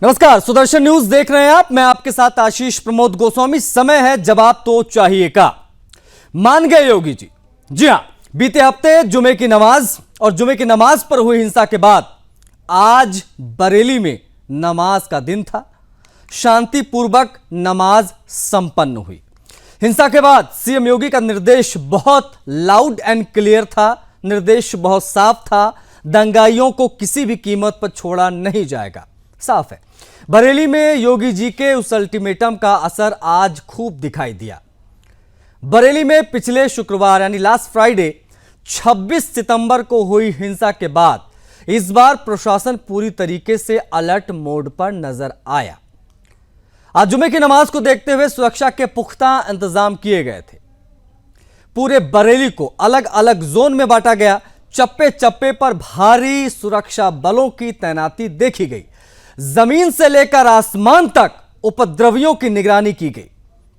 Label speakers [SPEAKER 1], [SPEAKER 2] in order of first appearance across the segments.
[SPEAKER 1] नमस्कार, सुदर्शन न्यूज देख रहे हैं आप। मैं आपके साथ आशीष प्रमोद गोस्वामी। समय है जवाब तो चाहिए का। मान गए योगी जी। जी हां, बीते हफ्ते जुमे की नमाज और जुमे की नमाज पर हुई हिंसा के बाद आज बरेली में नमाज का दिन था। शांतिपूर्वक नमाज संपन्न हुई। हिंसा के बाद सीएम योगी का निर्देश बहुत लाउड एंड क्लियर था। निर्देश बहुत साफ था, दंगाइयों को किसी भी कीमत पर छोड़ा नहीं जाएगा। साफ है, बरेली में योगी जी के उस अल्टीमेटम का असर आज खूब दिखाई दिया। बरेली में पिछले शुक्रवार यानी लास्ट फ्राइडे 26 सितंबर को हुई हिंसा के बाद इस बार प्रशासन पूरी तरीके से अलर्ट मोड पर नजर आया। आज जुमे की नमाज को देखते हुए सुरक्षा के पुख्ता इंतजाम किए गए थे। पूरे बरेली को अलग अलग जोन में बांटा गया। चप्पे चप्पे पर भारी सुरक्षा बलों की तैनाती देखी गई। जमीन से लेकर आसमान तक उपद्रवियों की निगरानी की गई,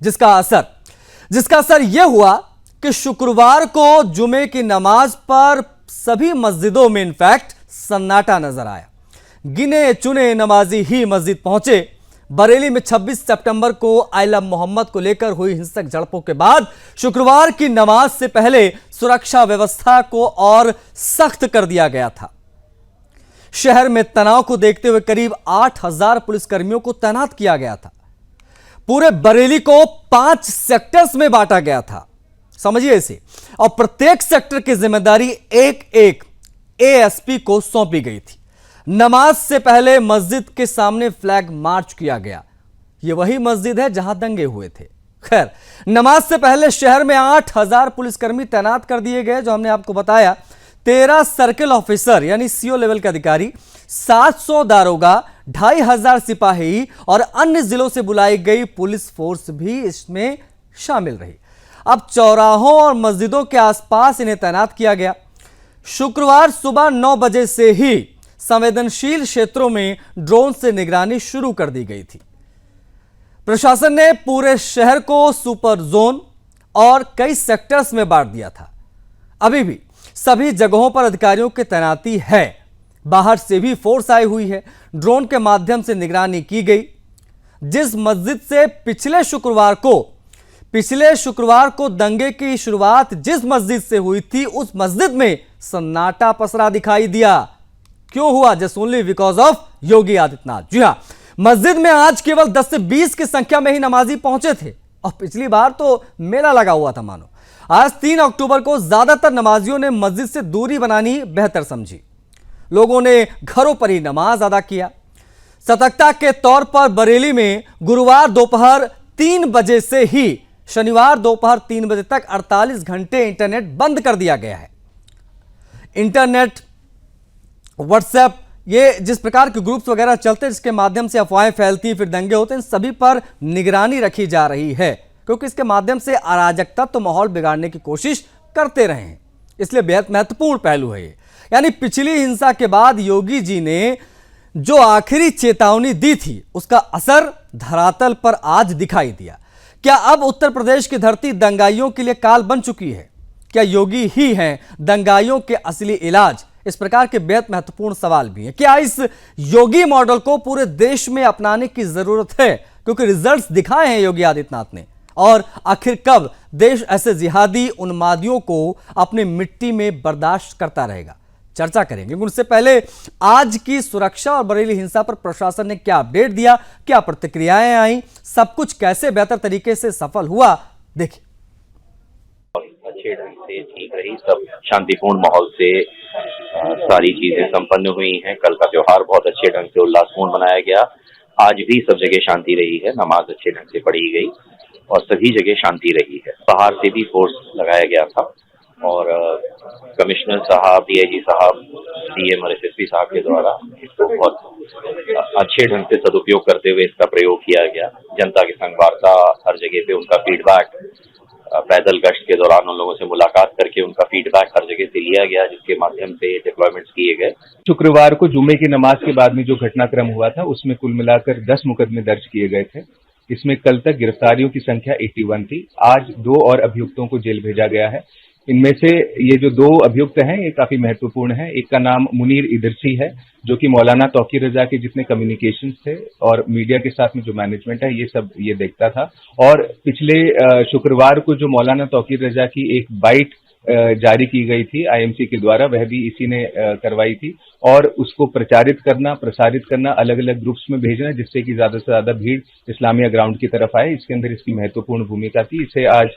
[SPEAKER 1] जिसका असर यह हुआ कि शुक्रवार को जुमे की नमाज पर सभी मस्जिदों में इनफैक्ट सन्नाटा नजर आया। गिने चुने नमाजी ही मस्जिद पहुंचे। बरेली में 26 सितंबर को आइला मोहम्मद को लेकर हुई हिंसक झड़पों के बाद शुक्रवार की नमाज से पहले सुरक्षा व्यवस्था को और सख्त कर दिया गया था। शहर में तनाव को देखते हुए करीब 8000 पुलिसकर्मियों को तैनात किया गया था। पूरे बरेली को 5 सेक्टर्स में बांटा गया था, समझिए इसे, और प्रत्येक सेक्टर की जिम्मेदारी एक एक एएसपी को सौंपी गई थी। नमाज से पहले मस्जिद के सामने फ्लैग मार्च किया गया। यह वही मस्जिद है जहां दंगे हुए थे। खैर, नमाज से पहले शहर में 8000 पुलिसकर्मी तैनात कर दिए गए, जो हमने आपको बताया। 13 सर्किल ऑफिसर यानी सीओ लेवल के अधिकारी, 700 दारोगा, 2500 सिपाही और अन्य जिलों से बुलाई गई पुलिस फोर्स भी इसमें शामिल रही। अब चौराहों और मस्जिदों के आसपास इन्हें तैनात किया गया। शुक्रवार सुबह 9 बजे से ही संवेदनशील क्षेत्रों में ड्रोन से निगरानी शुरू कर दी गई थी। प्रशासन ने पूरे शहर को सुपर जोन और कई सेक्टर्स में बांट दिया था। अभी भी सभी जगहों पर अधिकारियों की तैनाती है। बाहर से भी फोर्स आई हुई है। ड्रोन के माध्यम से निगरानी की गई। जिस मस्जिद से पिछले शुक्रवार को दंगे की शुरुआत जिस मस्जिद से हुई थी, उस मस्जिद में सन्नाटा पसरा दिखाई दिया। क्यों हुआ? Just only because of Yogi Adityanath. जी हां, मस्जिद में आज केवल 10 से 20 की संख्या में ही नमाजी पहुंचे थे और पिछली बार तो मेला लगा हुआ था मानो। आज 3 अक्टूबर को ज्यादातर नमाजियों ने मस्जिद से दूरी बनानी बेहतर समझी। लोगों ने घरों पर ही नमाज अदा किया। सतर्कता के तौर पर बरेली में गुरुवार दोपहर 3 बजे से ही शनिवार दोपहर 3 बजे तक 48 घंटे इंटरनेट बंद कर दिया गया है। इंटरनेट, व्हाट्सएप, ये जिस प्रकार के ग्रुप्स वगैरह चलते हैं जिसके माध्यम से अफवाहें फैलती फिर दंगे होते हैं, इन सभी पर निगरानी रखी जा रही है, क्योंकि इसके माध्यम से अराजकता तो माहौल बिगाड़ने की कोशिश करते रहे हैं। इसलिए बेहद महत्वपूर्ण पहलू है ये। यानी पिछली हिंसा के बाद योगी जी ने जो आखिरी चेतावनी दी थी, उसका असर धरातल पर आज दिखाई दिया। क्या अब उत्तर प्रदेश की धरती दंगाइयों के लिए काल बन चुकी है? क्या योगी ही हैं दंगाइयों के असली इलाज? इस प्रकार के बेहद महत्वपूर्ण सवाल भी हैं। क्या इस योगी मॉडल को पूरे देश में अपनाने की जरूरत है? क्योंकि रिजल्ट्स दिखाए हैं योगी आदित्यनाथ ने। और आखिर कब देश ऐसे जिहादी उन्मादियों को अपनी मिट्टी में बर्दाश्त करता रहेगा? चर्चा करेंगे। उससे पहले आज की सुरक्षा और बरेली हिंसा पर प्रशासन ने क्या अपडेट दिया, क्या प्रतिक्रियाएं आई, सब कुछ कैसे बेहतर तरीके से सफल हुआ, देखिए।
[SPEAKER 2] अच्छे ढंग से ठीक रही, सब शांतिपूर्ण माहौल से सारी चीजें संपन्न हुई हैं। कल का त्योहार बहुत अच्छे ढंग से उल्लासपूर्ण मनाया गया। आज भी सब जगह शांति रही है। नमाज अच्छे ढंग से पढ़ी गई और सभी जगह शांति रही है। बाहर से भी फोर्स लगाया गया था और कमिश्नर साहब, डीआईजी साहब, डीएम और एसएसपी साहब के द्वारा इसको बहुत अच्छे ढंग से सदुपयोग करते हुए इसका प्रयोग किया गया। जनता के संग वार्ता, हर जगह पे उनका फीडबैक, पैदल गश्त के दौरान उन लोगों से मुलाकात करके उनका फीडबैक हर जगह से लिया गया, जिसके माध्यम से डिप्लॉयमेंट्स किए गए।
[SPEAKER 3] शुक्रवार को जुमे की नमाज के बाद में जो घटनाक्रम हुआ था, उसमें कुल मिलाकर 10 मुकदमे दर्ज किए गए थे। इसमें कल तक गिरफ्तारियों की संख्या 81 थी। आज 2 और अभियुक्तों को जेल भेजा गया है। इनमें से ये जो 2 अभियुक्त हैं ये काफी महत्वपूर्ण हैं। एक का नाम मुनीर इदरसी है, जो कि मौलाना तौकीर रजा के जितने कम्युनिकेशंस थे और मीडिया के साथ में जो मैनेजमेंट है ये सब ये देखता था। और पिछले शुक्रवार को जो मौलाना तौकीर रजा की एक बाइट जारी की गई थी आईएमसी के द्वारा, वह भी इसी ने करवाई थी। और उसको प्रचारित करना, प्रसारित करना, अलग अलग ग्रुप्स में भेजना, जिससे कि ज्यादा से ज्यादा भीड़ इस्लामिया ग्राउंड की तरफ आए, इसके अंदर इसकी महत्वपूर्ण भूमिका थी। इसे आज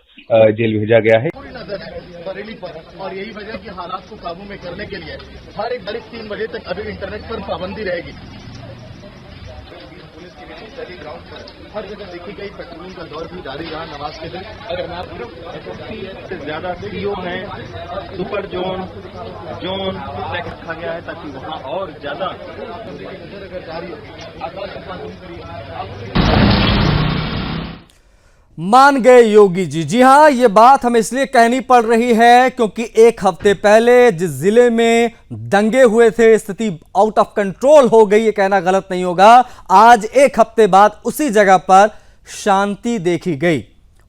[SPEAKER 3] जेल भेजा गया है।
[SPEAKER 4] पूरी नजर है बरेली पर और यही वजह कि हालात को काबू में करने के लिए हर एक घड़ी 3 बजे तक अभी इंटरनेट पर पाबंदी रहेगी। पुलिस की भी सभी ग्राउंड पर हर जगह देखी गई पेट्रोलिंग का दौर भी जारी रहा नमाज के दिन। अगर मैं आपको से ज्यादा सीओ हैं, सुपर जोन रखा गया है ताकि वहाँ और ज्यादा जारी
[SPEAKER 1] मान गए योगी जी। जी हां, ये बात हमें इसलिए कहनी पड़ रही है क्योंकि एक हफ्ते पहले जिस जिले में दंगे हुए थे, स्थिति आउट ऑफ कंट्रोल हो गई, ये कहना गलत नहीं होगा। आज एक हफ्ते बाद उसी जगह पर शांति देखी गई।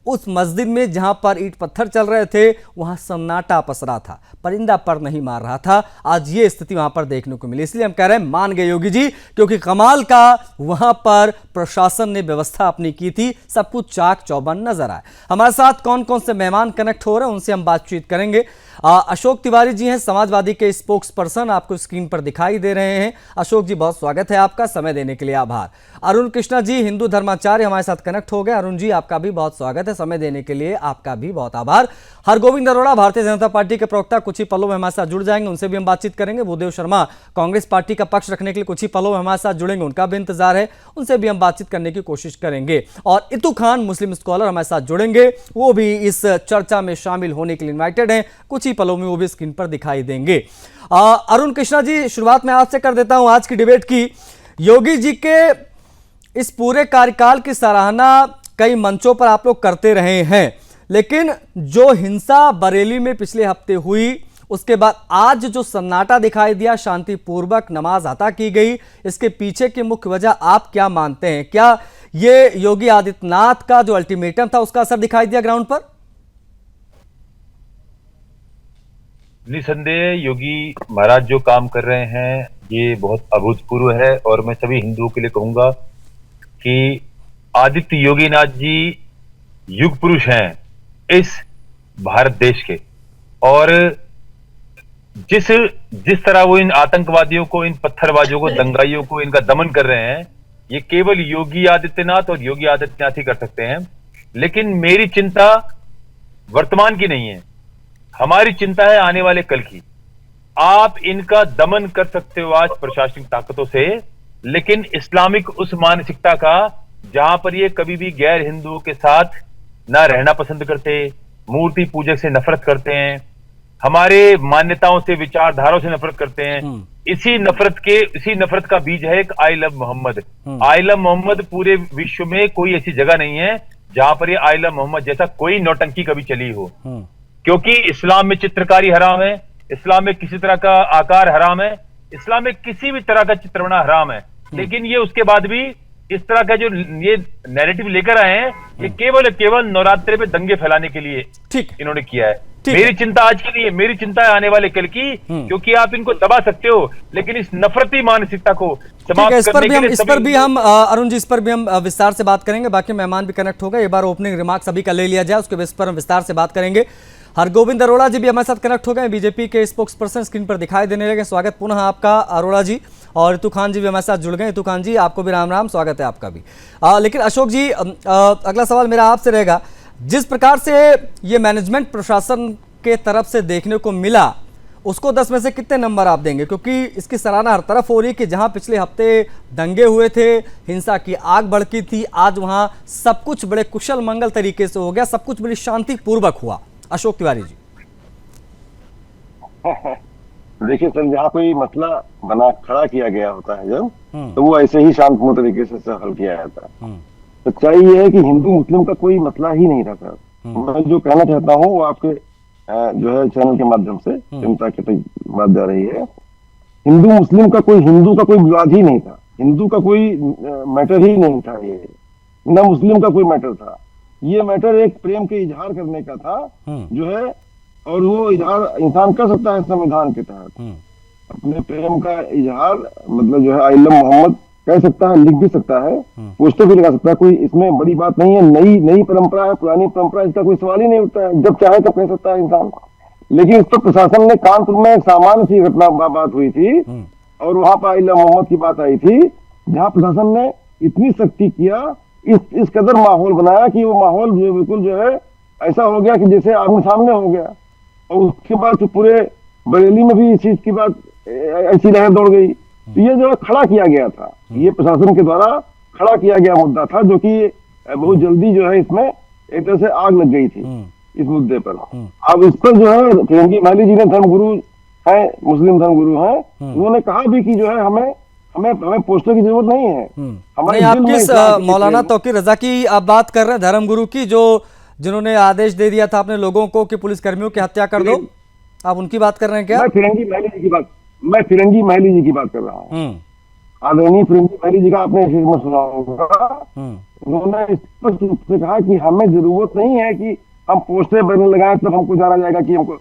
[SPEAKER 1] उस मस्जिद में जहां पर ईंट पत्थर चल रहे थे वहां सन्नाटा पसरा था, परिंदा पर नहीं मार रहा था। आज ये स्थिति वहां पर देखने को मिली, इसलिए हम कह रहे हैं मान गए योगी जी, क्योंकि कमाल का वहां पर प्रशासन ने व्यवस्था अपनी की थी, सब कुछ चाक चौबंद नजर आए। हमारे साथ कौन कौन से मेहमान कनेक्ट हो रहे हैं उनसे हम बातचीत करेंगे। अशोक तिवारी जी हैं, समाजवादी के स्पोक्स पर्सन, आपको स्क्रीन पर दिखाई दे रहे हैं। अशोक जी, बहुत स्वागत है आपका, समय देने के लिए आभार। अरुण कृष्णा जी, हिंदू धर्माचार्य, हमारे साथ कनेक्ट हो गए। अरुण जी, आपका भी बहुत स्वागत है, समय देने के लिए आपका भी बहुत आभार। हरगोविंद अरोड़ा, भारतीय जनता पार्टी के प्रवक्ता, कुछ ही पलों में हमारे साथ जुड़ जाएंगे, उनसे भी हम बातचीत करेंगे। भूदेव शर्मा, कांग्रेस पार्टी का पक्ष रखने के लिए कुछ ही पलों में हमारे साथ जुड़ेंगे, उनका भी इंतजार है, उनसे भी हम बातचीत करने की कोशिश करेंगे। और इतू खान, मुस्लिम स्कॉलर, हमारे साथ जुड़ेंगे, वो भी इस चर्चा में शामिल होने के लिए इन्वाइटेड हैं, कुछ ही पलों में वो भी स्क्रीन पर दिखाई देंगे। अरुण कृष्णा जी, शुरुआत मैं आपसे कर देता हूं आज की डिबेट की। योगी जी के इस पूरे कार्यकाल की सराहना कई मंचों पर आप लोग करते रहे हैं, लेकिन जो हिंसा बरेली में पिछले हफ्ते हुई, उसके बाद आज जो सन्नाटा दिखाई दिया, शांतिपूर्वक नमाज अता की गई, इसके पीछे की मुख्य वजह आप क्या मानते हैं? क्या ये योगी आदित्यनाथ का जो अल्टीमेटम था उसका असर दिखाई दिया ग्राउंड पर?
[SPEAKER 5] निसंदेह योगी महाराज जो काम कर रहे हैं ये बहुत अभूतपूर्व है। और मैं सभी हिंदुओं के लिए कहूंगा कि आदित्य योगीनाथ जी युग पुरुष हैं इस भारत देश के। और जिस तरह वो इन आतंकवादियों को, इन पत्थरबाजों को, दंगाइयों को इनका दमन कर रहे हैं, ये केवल योगी आदित्यनाथ और योगी आदित्यनाथ ही कर सकते हैं। लेकिन मेरी चिंता वर्तमान की नहीं है, हमारी चिंता है आने वाले कल की। आप इनका दमन कर सकते हो आज प्रशासनिक ताकतों से, लेकिन इस्लामिक उस मानसिकता का जहां पर ये कभी भी गैर हिंदुओं के साथ ना रहना पसंद करते, मूर्ति पूजक से नफरत करते हैं, हमारे मान्यताओं से, विचारधाराओं से नफरत करते हैं। इसी नफरत का बीज है एक I love Mohammad. I love Mohammad पूरे विश्व में कोई ऐसी जगह नहीं है जहां पर ये आई लव मोहम्मद जैसा कोई नौटंकी कभी चली हो। क्योंकि इस्लाम में चित्रकारी हराम है, इस्लाम में किसी तरह का आकार हराम है, इस्लाम में किसी भी तरह का चित्र बना हराम है। लेकिन ये उसके बाद भी इस तरह का जो ये नैरेटिव लेकर आए हैं, ये केवल नवरात्रि पे दंगे फैलाने के लिए इन्होंने किया है। मेरी चिंता आज की नहीं है, मेरी चिंता है आने वाले कल की, क्योंकि आप इनको दबा सकते हो, लेकिन इस नफरती मानसिकता को समाप्त करने के लिए
[SPEAKER 1] इस पर भी हम अरुण जी, इस पर भी हम विस्तार से बात करेंगे। बाकी मेहमान भी कनेक्ट हो गए, एक बार ओपनिंग रिमार्क्स अभी का ले लिया जाए, उसके पर हम विस्तार से बात करेंगे। हरगोविंद अरोड़ा जी भी हमारे साथ कनेक्ट हो गए, बीजेपी के स्पोक्स पर्सन, स्क्रीन पर दिखाई देने लगे। स्वागत पुनः आपका अरोड़ा जी। और इतू खान जी भी हमारे साथ जुड़ गए। इतू खान जी, आपको भी राम राम, स्वागत है आपका भी। लेकिन अशोक जी, अगला सवाल मेरा आपसे रहेगा, जिस प्रकार से ये मैनेजमेंट प्रशासन के तरफ से देखने को मिला, उसको 10 में से कितने नंबर आप देंगे? क्योंकि इसकी सराहना हर तरफ हो रही है कि जहां पिछले हफ्ते दंगे हुए थे, हिंसा की आग भड़की थी, आज वहां सब कुछ बड़े कुशल मंगल तरीके से हो गया, सब कुछ बड़ी शांतिपूर्वक हुआ। अशोक तिवारी जी।
[SPEAKER 6] देखिए सर, जहाँ कोई मसला बना खड़ा किया गया होता है जब, तो वो ऐसे ही शांतपूर्ण तरीके से हल किया जाता है। सच्चाई ये है कि हिंदू मुस्लिम का कोई मसला ही नहीं था सर। मैं जो कहना चाहता हूँ वो आपके जो है चैनल के माध्यम से जनता के तक बात जा रही है। हिंदू मुस्लिम का कोई विवाद ही नहीं था, हिंदू का कोई मैटर ही नहीं था, ये न मुस्लिम का कोई मैटर था। ये मैटर एक प्रेम के इजहार करने का था, जो है और वो इजहार इंसान कर सकता है संविधान के तहत। अपने प्रेम का इजहार मतलब जो है आई लव मोहम्मद कह सकता है, लिख भी सकता है, पोस्टर भी लगा सकता है, कोई इसमें बड़ी बात नहीं है। नई नई परंपरा है, पुरानी परंपरा, इसका कोई सवाल ही नहीं उठता है, जब चाहे तब कह सकता है इंसान। लेकिन इस पर प्रशासन ने कानपुर में एक सामान्य सी घटना बात हुई थी और वहां पर आई लव मोहम्मद की बात आई थी, जहां प्रशासन ने इतनी सख्ती किया, इस कदर माहौल बनाया कि वो माहौल जो बिल्कुल जो है ऐसा हो गया कि जैसे आमने सामने हो गया। और उसके बाद तो पूरे बरेली में भी इस चीज की बात ऐसी लहर दौड़ गई। तो ये जो है खड़ा किया गया था, ये प्रशासन के द्वारा खड़ा किया गया मुद्दा था, जो कि बहुत जल्दी जो है इसमें एक तरह से आग लग गई थी इस मुद्दे पर। अब इस पर जो है फिरंगी महली जी ने, धर्मगुरु है, मुस्लिम धर्मगुरु है, उन्होंने कहा भी कि जो है हमें पोस्टर की जरूरत नहीं है।
[SPEAKER 1] नहीं, आप किस मौलाना तौकीर रजा की आप बात कर रहे हैं? धर्मगुरु की, जिन्होंने आदेश दे दिया था अपने लोगों को कि पुलिस कर्मियों की हत्या कर दो, आप उनकी बात कर रहे हैं क्या?
[SPEAKER 6] मैं फिरंगी महली जी की बात कर रहा हूँ। आदरणीय फिरंगी महली जी का आपने इस में सुना होगा, उन्होंने स्पष्ट रूप से कहा कि हमें जरूरत नहीं है कि हम पोस्टर बनने लगाए तब हमको जाना जाएगा कि हमको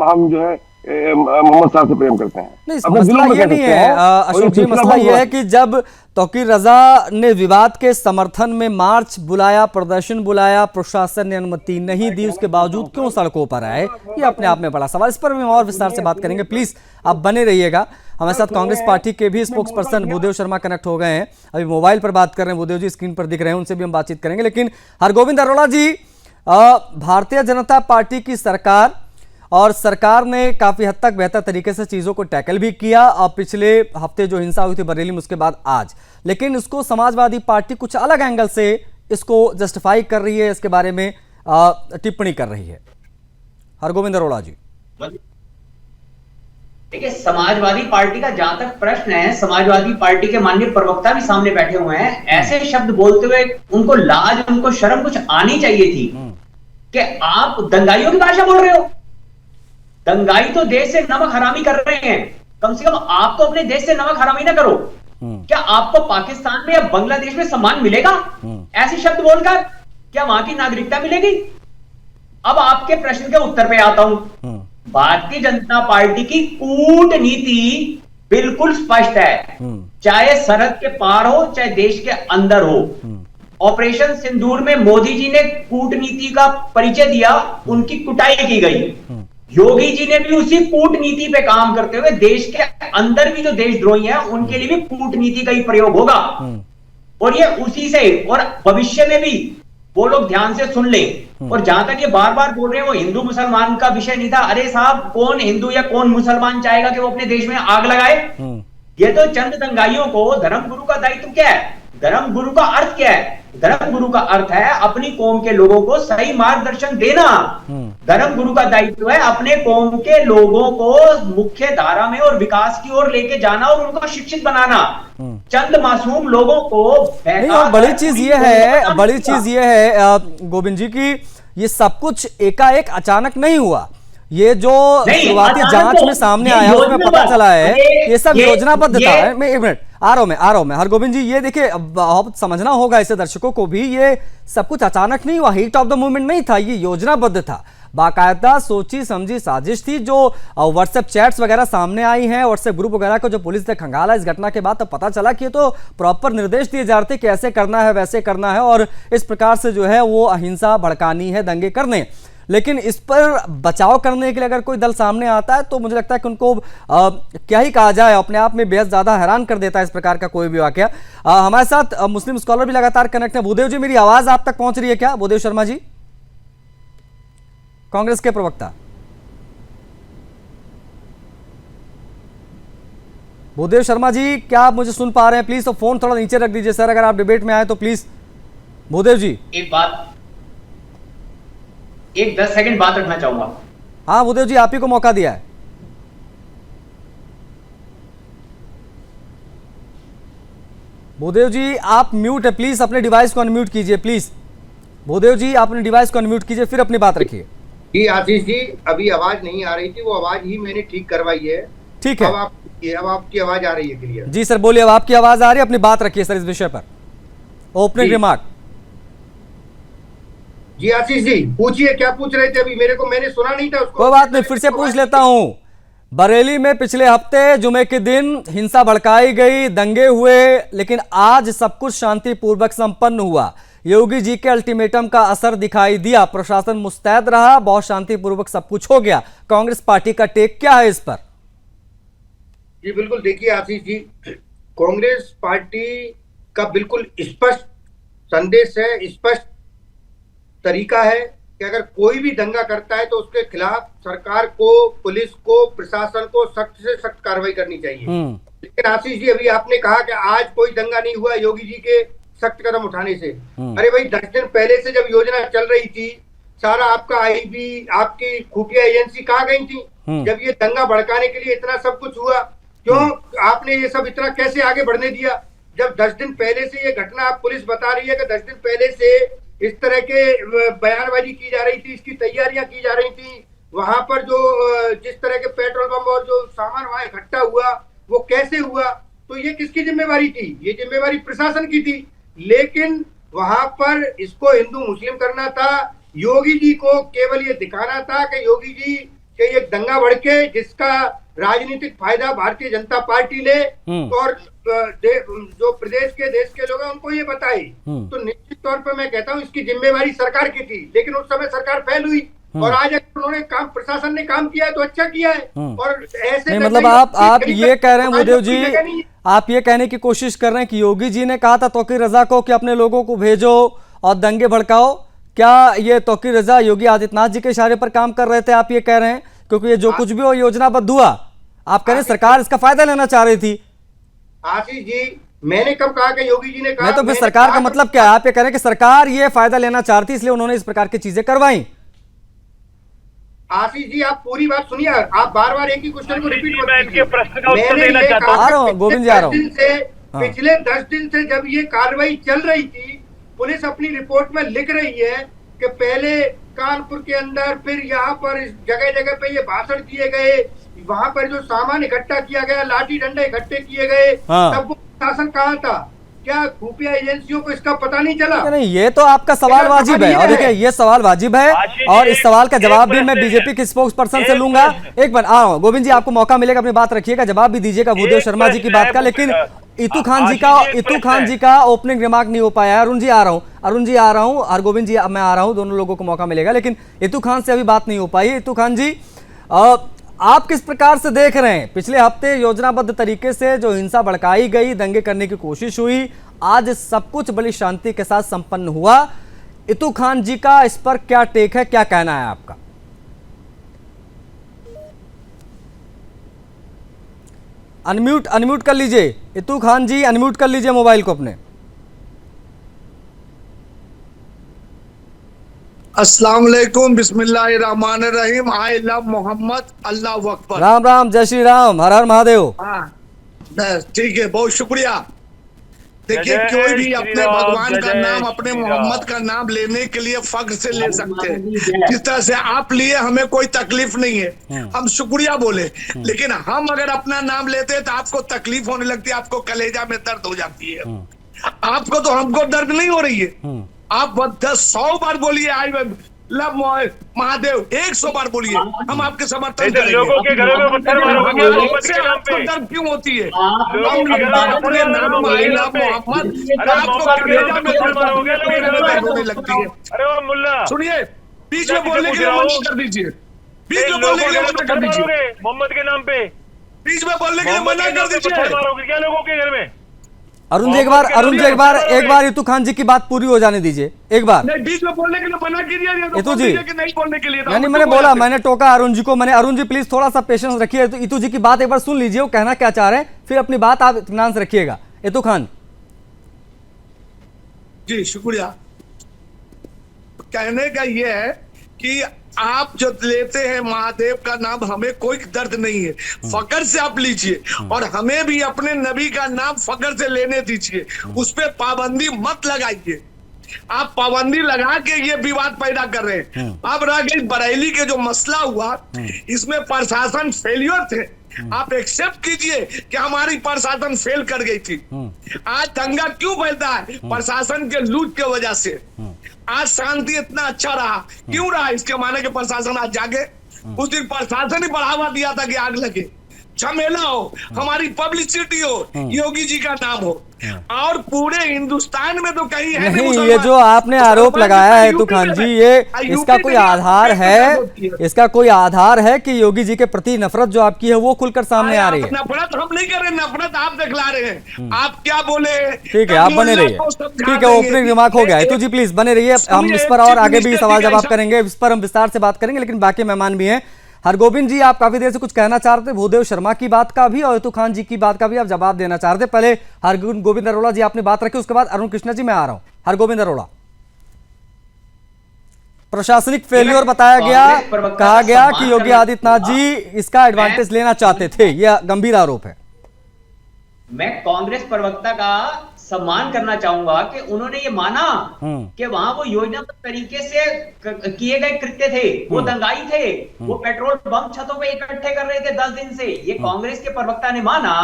[SPEAKER 6] हम जो है मोहम्मद साहब से प्रेम करते हैं।
[SPEAKER 1] नहीं, मसला ये नहीं है अशोक जी, मसला ये है कि जब तौकीर रजा ने विवाद के समर्थन में मार्च बुलाया, प्रदर्शन बुलाया, प्रशासन ने अनुमति नहीं दी, उसके बावजूद क्यों सड़कों पर आए, ये अपने आप में बड़ा सवाल। इस पर हम और विस्तार से बात करेंगे, प्लीज आप बने रहिएगा हमारे साथ। कांग्रेस पार्टी के भी spokes person Bhudev Sharma connect हो गए हैं, अभी मोबाइल पर बात कर रहे हैं भूदेव जी, स्क्रीन पर दिख रहे हैं, उनसे भी हम बातचीत करेंगे। लेकिन हरगोविंद अरोड़ा जी, भारतीय जनता पार्टी की सरकार और सरकार ने काफी हद तक बेहतर तरीके से चीजों को टैकल भी किया, और पिछले हफ्ते जो हिंसा हुई थी बरेली में उसके बाद आज, लेकिन इसको समाजवादी पार्टी कुछ अलग एंगल से इसको जस्टिफाई कर रही है, इसके बारे में टिप्पणी कर रही है। हरगोविंद अरोड़ा जी,
[SPEAKER 7] देखिए समाजवादी पार्टी का जहां तक प्रश्न है, समाजवादी पार्टी के माननीय प्रवक्ता भी सामने बैठे हुए हैं, ऐसे शब्द बोलते हुए उनको लाज, उनको शर्म कुछ आनी चाहिए थी कि आप दंगाइयों की भाषा बोल रहे हो। दंगाई तो देश से नमक हरामी कर रहे हैं, कम से कम आप तो अपने देश से नमक हरामी ना करो। क्या आपको पाकिस्तान में या बांग्लादेश में सम्मान मिलेगा ऐसे शब्द बोलकर? क्या वहां की नागरिकता मिलेगी? अब आपके प्रश्न के उत्तर पे आता हूं। भारतीय जनता पार्टी की कूटनीति बिल्कुल स्पष्ट है, चाहे सरहद के पार हो चाहे देश के अंदर हो। ऑपरेशन सिंदूर में मोदी जी ने कूटनीति का परिचय दिया, उनकी कुटाई की गई। योगी जी ने भी उसी कूटनीति पे काम करते हुए देश के अंदर भी जो देशद्रोही हैं उनके लिए भी कूटनीति का ही प्रयोग होगा, और ये उसी से, और भविष्य में भी वो लोग ध्यान से सुन लें। और जहां तक ये बार बार बोल रहे हैं वो हिंदू मुसलमान का विषय नहीं था, अरे साहब कौन हिंदू या कौन मुसलमान चाहेगा कि वो अपने देश में आग लगाए? ये तो चंद दंगाइयों को धर्मगुरु का दायित्व क्या है? धर्मगुरु का अर्थ क्या है? धर्मगुरु का अर्थ है अपनी कौम के लोगों को सही मार्गदर्शन देना। धर्मगुरु का दायित्व है अपने कौम के लोगों को मुख्य धारा में और विकास की ओर लेके जाना और उनको शिक्षित बनाना। चंद मासूम लोगों को
[SPEAKER 1] नहीं, और बड़ी चीज ये है गोविंद जी की ये सब कुछ एकाएक अचानक नहीं हुआ। ये जो शुरुआती जांच में सामने आया उसमें पता चला है ये सब योजनाबद्ध था। एक मिनट, आ रहा हूं मैं हरगोविंद जी, ये देखिए बहुत समझना होगा ऐसे दर्शकों को भी, ये सब कुछ अचानक नहीं हुआ, हीट ऑफ द मूवमेंट नहीं था, ये योजनाबद्ध था, बाकायदा सोची समझी साजिश थी। जो व्हाट्सएप चैट्स वगैरह सामने आई हैं, व्हाट्सएप ग्रुप वगैरह को जो पुलिस ने खंगाला इस घटना के बाद, तो पता चला कि ये तो प्रॉपर निर्देश दिए जा रहे थे कि ऐसे करना है वैसे करना है और इस प्रकार से जो है वो अहिंसा भड़कानी है, दंगे करने। लेकिन इस पर बचाव करने के लिए अगर कोई दल सामने आता है तो मुझे लगता है कि उनको क्या ही कहा जाए, अपने आप में बेहद ज्यादा हैरान कर देता है इस प्रकार का कोई भी वाकया। हमारे साथ मुस्लिम स्कॉलर भी लगातार कनेक्ट है। भूदेव जी, मेरी आवाज आप तक पहुंच रही है क्या? भूदेव शर्मा जी, कांग्रेस के प्रवक्ता। भूदेव शर्मा जी, क्या आप मुझे सुन पा रहे हैं? प्लीज तो फोन थोड़ा नीचे रख दीजिए सर, अगर आप डिबेट में आए तो प्लीज। भूदेव जी,
[SPEAKER 7] एक 10 सेकंड बात रखना चाहूंगा।
[SPEAKER 1] हाँ भूदेव जी, आप ही को मौका दिया है। भूदेव जी आप म्यूट है, प्लीज अपने डिवाइस को अनम्यूट कीजिए प्लीज। भूदेव जी आप अपने डिवाइस को अनम्यूट कीजिए फिर अपनी बात रखिए।
[SPEAKER 8] जी आशीष जी, अभी आवाज नहीं आ रही थी, वो आवाज ही मैंने ठीक करवाई है।
[SPEAKER 1] ठीक है,
[SPEAKER 8] अब आपकी आवाज आ रही है क्लियर?
[SPEAKER 1] जी सर बोलिए, अब आपकी आवाज आ रही है, अपनी बात रखिए सर इस विषय पर, ओपनिंग रिमार्क।
[SPEAKER 8] जी आशीष जी पूछिए, क्या पूछ रहे थे अभी? मेरे को, मैंने सुना नहीं था उसको।
[SPEAKER 1] कोई बात नहीं, फिर से पूछ लेता हूं। बरेली में पिछले हफ्ते जुमे के दिन हिंसा भड़काई गई, दंगे हुए, लेकिन आज सब कुछ शांतिपूर्वक संपन्न हुआ। योगी जी के अल्टीमेटम का असर दिखाई दिया, प्रशासन मुस्तैद रहा, बहुत शांतिपूर्वक सब कुछ हो गया। कांग्रेस पार्टी का टेक क्या है इस पर?
[SPEAKER 8] जी बिल्कुल, देखिए आशीष जी, कांग्रेस पार्टी का बिल्कुल स्पष्ट संदेश है, स्पष्ट तरीका है कि अगर कोई भी दंगा करता है तो उसके खिलाफ सरकार को, पुलिस को, प्रशासन को सख्त से सख्त कार्रवाई करनी चाहिए। लेकिन आशीष जी, अभी आपने कहा कि आज कोई दंगा नहीं हुआ योगी जी के सख्त कदम उठाने से। अरे भाई, 10 दिन पहले से जब योजना चल रही थी, सारा आपका आईबी, आपकी खुफिया एजेंसी कहाँ गई थी? जब ये दंगा भड़काने के लिए इतना सब कुछ हुआ, क्यों आपने ये सब इतना कैसे आगे बढ़ने दिया? जब 10 दिन पहले से ये घटना, आप पुलिस बता रही है कि 10 दिन पहले से इस तरह के बयानबाजी की जा रही थी, इसकी तैयारियां की जा रही थी, वहां पर जो जिस तरह के पेट्रोल पंप और जो सामान वहां इकट्ठा हुआ वो कैसे हुआ, तो ये किसकी जिम्मेवारी थी? ये जिम्मेवारी प्रशासन की थी। लेकिन वहां पर इसको हिंदू मुस्लिम करना था, योगी जी को केवल ये दिखाना था कि योगी जी के एक दंगा भड़के जिसका राजनीतिक फायदा भारतीय जनता पार्टी ले और जो प्रदेश के, देश के लोग हैं उनको ये बताए। तो निश्चित तौर पर मैं कहता हूँ इसकी जिम्मेवारी सरकार की थी, लेकिन उस समय सरकार फेल हुई। और आज अगर उन्होंने काम, प्रशासन ने काम किया है तो अच्छा किया है। और ऐसे
[SPEAKER 1] नहीं, मतलब आप ये कह रहे हैं भूदेव जी, आप ये कहने की कोशिश कर रहे हैं कि योगी जी ने कहा था तौकीर रजा को कि अपने लोगों को भेजो और दंगे भड़काओ। क्या ये तौकीर रजा योगी आदित्यनाथ जी के इशारे पर काम कर रहे थे, आप ये कह रहे हैं? क्योंकि ये जो कुछ भी हो योजनाबद्ध हुआ, आप कह रहे हैं सरकार इसका फायदा लेना चाह रही थी।
[SPEAKER 8] आशीष जी, मैंने कब कहा कि योगी जी ने कहा?
[SPEAKER 1] नहीं, तो फिर सरकार का मतलब क्या है? आप ये कह रहे हैं कि सरकार ये फायदा लेना चाहती इसलिए उन्होंने इस प्रकार की चीजें करवाई।
[SPEAKER 8] आशीष जी, आप पूरी बात सुनिए, आप बार बार एक ही क्वेश्चन को रिपीट
[SPEAKER 5] मैं इनके प्रश्न का उत्तर देना चाहता हूं।
[SPEAKER 1] आ रहा हूं गोविंद जी, आ रहा हूं।
[SPEAKER 8] पिछले 10 दिन से जब ये कार्रवाई चल रही थी, पुलिस अपनी रिपोर्ट में लिख रही है कि पहले कानपुर के अंदर, फिर यहाँ पर जगह जगह पे ये भाषण दिए गए, वहां पर जो सामान इकट्ठा किया गया, लाठी डंडे इकट्ठे किए गए, तब वो प्रशासन कहाँ था? क्या खुफिया एजेंसियों को इसका पता नहीं चला?
[SPEAKER 1] नहीं, ये तो आपका सवाल वाजिब है, और देखिए ये सवाल वाजिब है, और इस सवाल का जवाब भी मैं बीजेपी के स्पोक्स पर्सन से लूंगा। एक बार आ रहा हूं गोविंद जी, आपको मौका मिलेगा, अपनी बात रखिएगा, जवाब भी दीजिएगा भूदेव शर्मा जी की बात का। लेकिन इतू खान जी का ओपनिंग रिमार्क नहीं हो पाया है। अरुण जी आ रहा हूं, और गोविंद जी मैं आ रहा हूं, दोनों लोगों को मौका मिलेगा। लेकिन इतू खान से अभी बात नहीं हो पाई। इतू खान जी, आप किस प्रकार से देख रहे हैं पिछले हफ्ते योजनाबद्ध तरीके से जो हिंसा भड़काई गई, दंगे करने की कोशिश हुई, आज सब कुछ बड़ी शांति के साथ संपन्न हुआ। इतू खान जी का इस पर क्या टेक है, क्या कहना है आपका? अनम्यूट कर लीजिए इतू खान जी, अनम्यूट कर लीजिए मोबाइल को अपने।
[SPEAKER 9] अस्सलाम वालेकुम, बिस्मिल्लाहिर्रहमानिर्रहीम, आई लव मोहम्मद, अल्लाह अकबर।
[SPEAKER 1] राम राम, जय श्री राम, हर हर महादेव।
[SPEAKER 9] हाँ ठीक है, बहुत शुक्रिया। देखिए, कोई भी अपने भगवान का नाम, अपने मोहम्मद का नाम लेने के लिए फख्र से ले सकते हैं। जिस तरह से आप लिए, हमें कोई तकलीफ नहीं है, हम शुक्रिया बोले। लेकिन हम अगर अपना नाम लेते हैं तो आपको तकलीफ होने लगती है, आपको कलेजा में दर्द हो जाती है। आपको तो, हमको दर्द नहीं हो रही है। आप 100 बार बोलिए आई लव महादेव, 100 बार बोलिए, हम आपके समर्थन करेंगे।
[SPEAKER 5] लोगों के घरों में पत्थर मारोगे,
[SPEAKER 9] आपको दर्द क्यों होती है? अपने नाम आई लव मोहम्मद, आपको कलेजा में दर्द होने लगती है।
[SPEAKER 5] अरे वो मुल्ला,
[SPEAKER 9] सुनिए, बीच में बोलने के लिए मना कर दीजिए, बीच में बोलने के लिए मना कर दीजिए,
[SPEAKER 5] मोहम्मद के नाम पे
[SPEAKER 9] बीच में बोलने के लिए मना कर दीजिए।
[SPEAKER 5] मारोगे क्या लोगों के घर में?
[SPEAKER 1] अरुण जी एक बार इतू खान जी की बात पूरी हो जाने दीजिए। एक बार
[SPEAKER 9] नहीं, बीच में बोलने के लिए मना कीजिए
[SPEAKER 1] इतू जी,
[SPEAKER 9] नहीं बोलने के लिए।
[SPEAKER 1] नहीं, मैंने बोला, मैंने टोका अरुण जी को, मैंने, अरुण जी प्लीज थोड़ा सा पेशेंस रखिए। तो इतू जी की बात एक बार सुन लीजिए, वो कहना क्या चाह रहे हैं, फिर अपनी बात आप इत्मीनान से रखिएगा। इतू खान
[SPEAKER 9] जी, शुक्रिया। कहने का ये है कि आप जो लेते हैं महादेव का नाम, हमें कोई दर्द नहीं है, फकर से आप लीजिए, और हमें भी अपने नबी का नाम फकर से लेने दीजिए। उस पर पाबंदी मत लगाइए। आप पाबंदी लगा के ये विवाद पैदा कर रहे हैं। अब रह गई बरेली के जो मसला हुआ, इसमें प्रशासन फेलियर थे। आप एक्सेप्ट कीजिए कि हमारी प्रशासन फेल कर गई थी। आज दंगा क्यों फैलता है? प्रशासन के लूट के वजह से। आज शांति इतना अच्छा रहा, क्यों रहा? इसके माने कि प्रशासन आज जागे। उस दिन प्रशासन ही बढ़ावा दिया था कि आग लगे, झमेला हो, हमारी पब्लिसिटी हो, योगी जी का नाम हो, और पूरे हिंदुस्तान में तो कहीं है
[SPEAKER 1] नहीं। ये जो आपने आरोप लगाया है हितू खान जी, ये इसका कोई आधार है? इसका कोई आधार है कि योगी जी के प्रति नफरत जो आपकी है वो खुलकर सामने आ रही है?
[SPEAKER 9] नफरत हम नहीं कर रहे, नफरत आप दिखला रहे हैं। आप क्या बोले?
[SPEAKER 1] ठीक है, आप बने रहिए। ठीक है, ओपनिंग रिमार्क हो गया। हितू जी प्लीज बने रहिए, हम इस पर और आगे भी सवाल जवाब करेंगे, इस पर हम विस्तार से बात करेंगे, लेकिन बाकी मेहमान भी हैं। हरगोविंद जी, आप काफी देर से कुछ कहना चाह रहे थे भूदेव शर्मा की बात का भी और हितू खान जी की बात का भी आप जवाब देना चाह रहे थे। पहले हरगोविंद अरोड़ा जी आपने बात रखी, उसके बाद अरुण कृष्णा जी मैं आ रहा हूं। हरगोविंद अरोड़ा, प्रशासनिक फेल्योर बताया गया, कहा गया कि योगी आदित्यनाथ जी इसका एडवांटेज लेना चाहते थे, यह गंभीर आरोप है।
[SPEAKER 7] मैं कांग्रेस प्रवक्ता का सम्मान करना चाहूंगा कि उन्होंने ये माना कि वहां वो योजनाबद्ध तरीके से किए गए कृत्य थे, वो दंगाई थे, वो पेट्रोल बम छतों पे इकट्ठे कर रहे थे 10 दिन से। ये कांग्रेस के प्रवक्ता ने माना,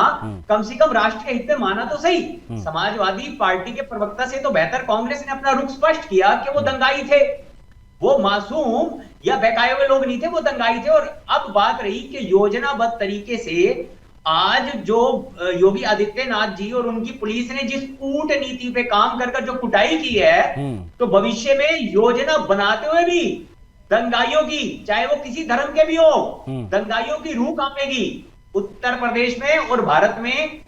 [SPEAKER 7] कम से कम राष्ट्र के हित में माना तो सही। समाजवादी पार्टी के प्रवक्ता से तो बेहतर कांग्रेस ने अपना रुख स्पष्ट किया कि वो दंगाई थे, वो मासूम या बहकाए हुए लोग नहीं थे, वो दंगाई थे। और अब बात रही कि योजनाबद्ध तरीके से आज जो योगी आदित्यनाथ जी और उनकी पुलिस ने जिस कूटनीति पे काम कर जो कुटाई की है, तो भविष्य में योजना बनाते हुए भी दंगाइयों की, चाहे वो किसी धर्म के भी हो, दंगाइयों की रूह कांपेगी। उत्तर प्रदेश में और भारत में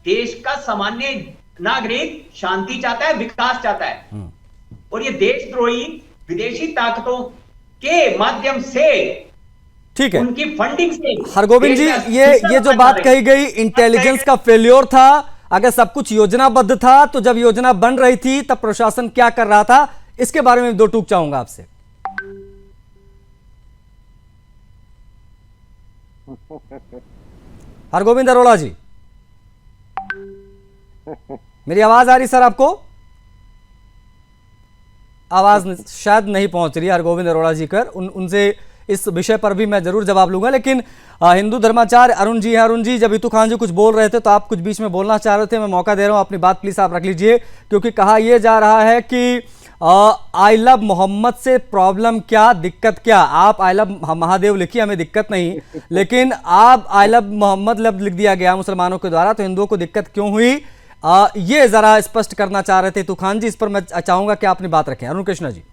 [SPEAKER 7] देश का सामान्य नागरिक शांति चाहता है, विकास चाहता है, और ये देशद्रोही विदेशी ताकतों के माध्यम से,
[SPEAKER 1] ठीक है,
[SPEAKER 7] उनकी फंडिंग से।
[SPEAKER 1] हरगोविंद जी, ये जो बात कही गई इंटेलिजेंस का फेल्योर था, अगर सब कुछ योजनाबद्ध था तो जब योजना बन रही थी तब प्रशासन क्या कर रहा था, इसके बारे में दो टूक चाहूंगा आपसे। हरगोविंद अरोड़ा जी, मेरी आवाज आ रही सर आपको? आवाज शायद नहीं पहुंच रही हरगोविंद अरोड़ा जी कर, उनसे इस विषय पर भी मैं जरूर जवाब लूंगा। लेकिन हिंदू धर्माचार्य अरुण जी हैं। अरुण जी, जब हितू खान जी कुछ बोल रहे थे तो आप कुछ बीच में बोलना चाह रहे थे, मैं मौका दे रहा हूं, अपनी बात प्लीज आप रख लीजिए, क्योंकि कहा यह जा रहा है कि आई लव मोहम्मद से प्रॉब्लम क्या, दिक्कत क्या? आप आई लव महादेव लिखिए, हमें दिक्कत नहीं, लेकिन आप आई लव मोहम्मद लफ्ज लिख दिया गया मुसलमानों के द्वारा, तो हिंदुओं को दिक्कत क्यों हुई, ये जरा स्पष्ट करना चाह रहे थे हितू खान जी। इस पर मैं चाहूंगा कि आपने बात रखें। अरुण कृष्णा जी,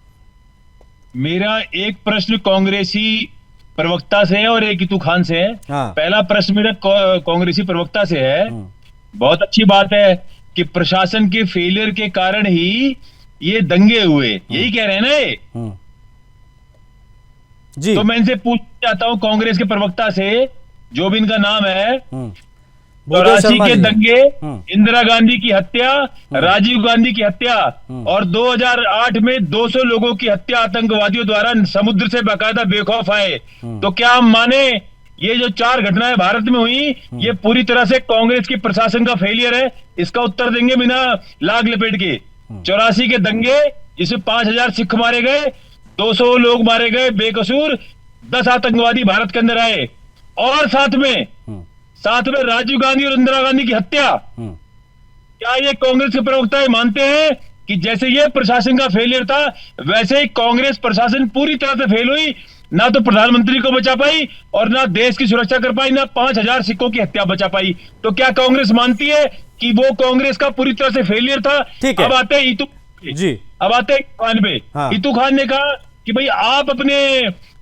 [SPEAKER 5] मेरा एक प्रश्न कांग्रेसी प्रवक्ता से है और एक हितू खान से है। पहला प्रश्न मेरा कांग्रेसी प्रवक्ता से है। बहुत अच्छी बात है कि प्रशासन के फेलियर के कारण ही ये दंगे हुए, यही कह रहे हैं ना ये?
[SPEAKER 1] जी।
[SPEAKER 5] तो मैं इनसे पूछना चाहता हूं, कांग्रेस के प्रवक्ता से, जो भी इनका नाम है, 84 के दंगे, इंदिरा गांधी की हत्या, राजीव गांधी की हत्या और 2008 में 200 लोगों की हत्या आतंकवादियों द्वारा समुद्र से बाकायदा बेखौफ आए, तो क्या हम माने ये जो 4 घटनाएं भारत में हुई, ये पूरी तरह से कांग्रेस के प्रशासन का फेलियर है? इसका उत्तर देंगे बिना लाग लपेट के। 84 के दंगे, जिसमें 5000 सिख मारे गए, 200 लोग मारे गए बेकसूर, 10 आतंकवादी भारत के अंदर आए, और साथ में राजीव गांधी और इंदिरा गांधी की हत्या। क्या ये कांग्रेस के प्रवक्ता मानते हैं कि जैसे ये प्रशासन का फेलियर था, वैसे ही कांग्रेस प्रशासन पूरी तरह से फेल हुई? ना तो प्रधानमंत्री को बचा पाई और ना देश की सुरक्षा कर पाई, ना 5000 सिखों की हत्या बचा पाई। तो क्या कांग्रेस मानती है कि वो कांग्रेस का पूरी तरह से फेलियर था? अब आते हैं हितू जी, अब आते हैं खान पे। हितू खान ने कहा कि भाई आप अपने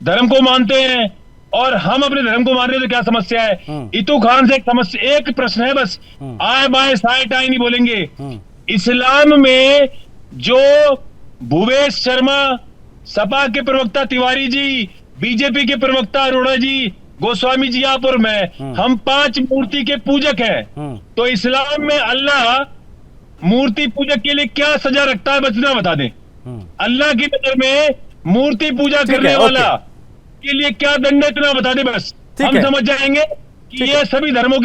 [SPEAKER 5] धर्म को मानते हैं और हम अपने धर्म को मान रहे हैं, तो क्या समस्या है? हितू खान से एक प्रश्न है बस, आए बाएं साए टाए नहीं बोलेंगे। इस्लाम में जो भूपेश शर्मा, सपा के प्रवक्ता तिवारी जी, बीजेपी के प्रवक्ता अरोड़ा जी, गोस्वामी जी, आप और मैं, हम 5 मूर्ति के पूजक हैं। तो इस्लाम में अल्लाह मूर्ति पूजक के लिए क्या सजा रखता है, बचना बता दें। अल्लाह की नजर में मूर्ति पूजा करने वाला के लिए क्या दंड है, इतना बता दे बस, हम समझ जाएंगे कि ये सभी धर्मों